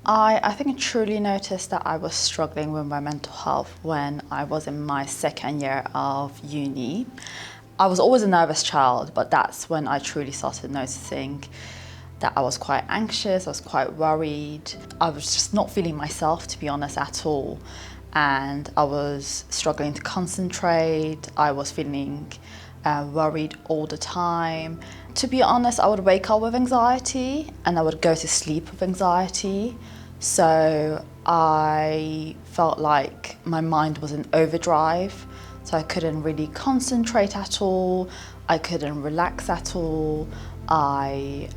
I think I truly noticed that I was struggling with my mental health when I was in my second year of uni. I was always a nervous child, but that's when I truly started noticing that I was quite anxious, I was quite worried. I was just not feeling myself, to be honest, at all. And I was struggling to concentrate. I was feeling worried all the time. To be honest, I would wake up with anxiety and I would go to sleep with anxiety. So I felt like my mind was in overdrive. So I couldn't really concentrate at all. I couldn't relax at all. I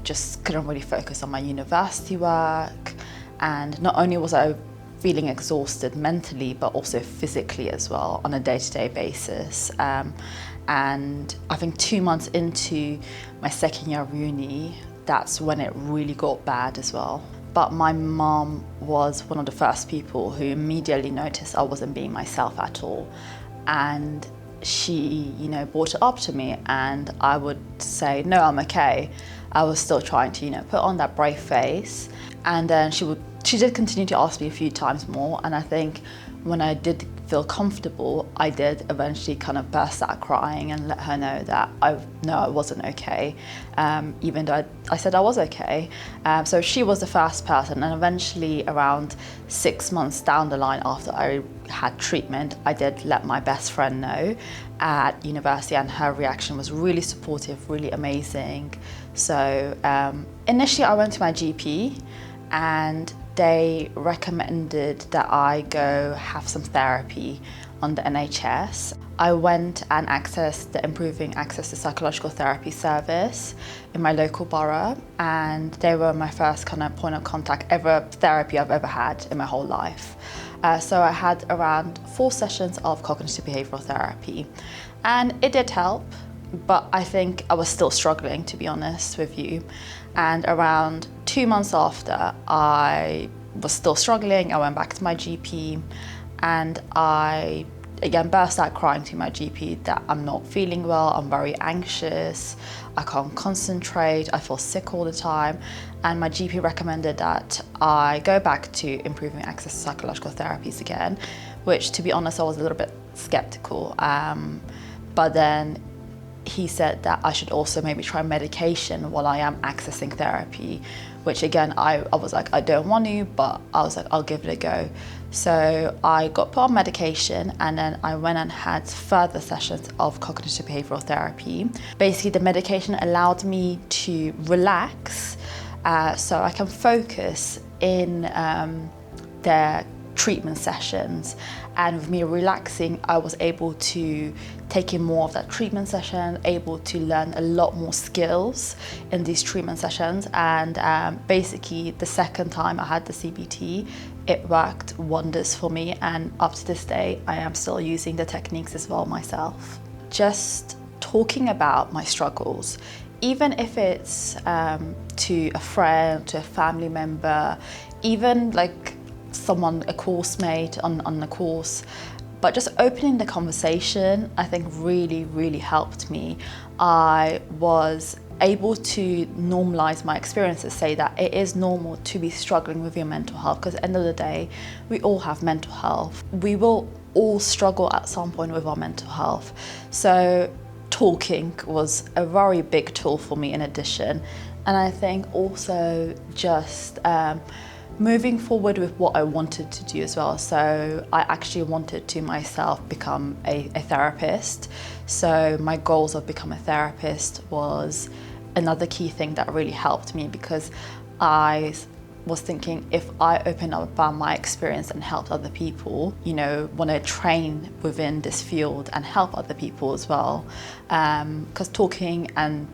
just couldn't really focus on my university work. And not only was I feeling exhausted mentally, but also physically as well on a day-to-day basis. And I think 2 months into my second year of uni, that's when it really got bad as well. But my mom was one of the first people who immediately noticed I wasn't being myself at all. And she, brought it up to me, and I would say, no, I'm okay. I was still trying to, put on that brave face. And then she did continue to ask me a few times more. And I think when I did feel comfortable, I did eventually kind of burst out crying and let her know that I wasn't okay, even though I said I was okay. So she was the first person, and eventually around 6 months down the line after I had treatment, I did let my best friend know at university, and her reaction was really supportive, really amazing. So initially I went to my GP, and they recommended that I go have some therapy on the NHS. I went and accessed the Improving Access to Psychological Therapy service in my local borough, and they were my first kind of point of contact therapy I've ever had in my whole life. So I had around 4 sessions of cognitive behavioural therapy, and it did help, but I think I was still struggling, to be honest with you. And around 2 months after, I was still struggling. I went back to my GP, and I again burst out crying to my GP that I'm not feeling well, I'm very anxious, I can't concentrate, I feel sick all the time. And my GP recommended that I go back to Improving Access to Psychological Therapies again, which, to be honest, I was a little bit skeptical. But then he said that I should also maybe try medication while I am accessing therapy, which again, I was like, I don't want to, but I was like, I'll give it a go. So I got put on medication, and then I went and had further sessions of cognitive behavioural therapy. Basically, the medication allowed me to relax, so I can focus in their treatment sessions. And with me relaxing, I was able to take in more of that treatment session, able to learn a lot more skills in these treatment sessions. And basically, the second time I had the CBT, it worked wonders for me. And up to this day, I am still using the techniques as well myself. Just talking about my struggles, even if it's to a friend, to a family member, even like a course mate on the course, but just opening the conversation, I think really, really helped me. I was able to normalize my experiences, say that it is normal to be struggling with your mental health, because at the end of the day, we all have mental health. We will all struggle at some point with our mental health. So talking was a very big tool for me in addition. And I think also just moving forward with what I wanted to do as well. So I actually wanted to myself become a therapist. So my goals of becoming a therapist was another key thing that really helped me, because I was thinking, if I open up about my experience and help other people, want to train within this field and help other people as well. Because talking and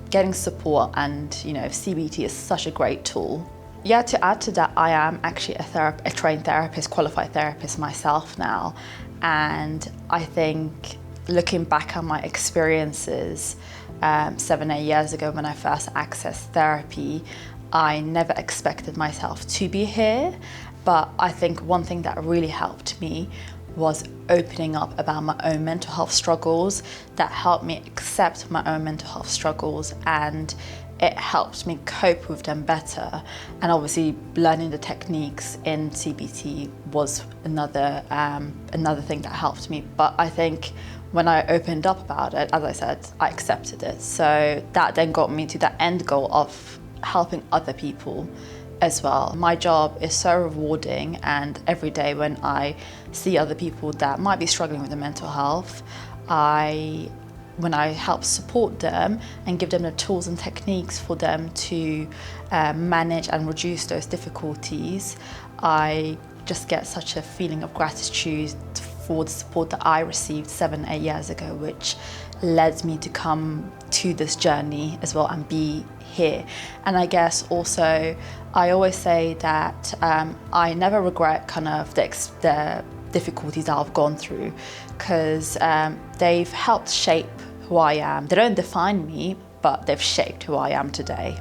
getting support and, CBT is such a great tool. Yeah, to add to that, I am actually a trained therapist, qualified therapist myself now. And I think looking back at my experiences 7-8 years ago when I first accessed therapy, I never expected myself to be here. But I think one thing that really helped me was opening up about my own mental health struggles, that helped me accept my own mental health struggles and it helped me cope with them better. And obviously learning the techniques in CBT was another thing that helped me. But I think when I opened up about it, as I said, I accepted it. So that then got me to the end goal of helping other people as well. My job is so rewarding, and every day when I see other people that might be struggling with their mental health, when I help support them and give them the tools and techniques for them to manage and reduce those difficulties, I just get such a feeling of gratitude for the support that I received 7-8 years ago, which led me to come to this journey as well and be here. And I guess also I always say that I never regret kind of the difficulties that I've gone through, because they've helped shape who I am. They don't define me, but they've shaped who I am today.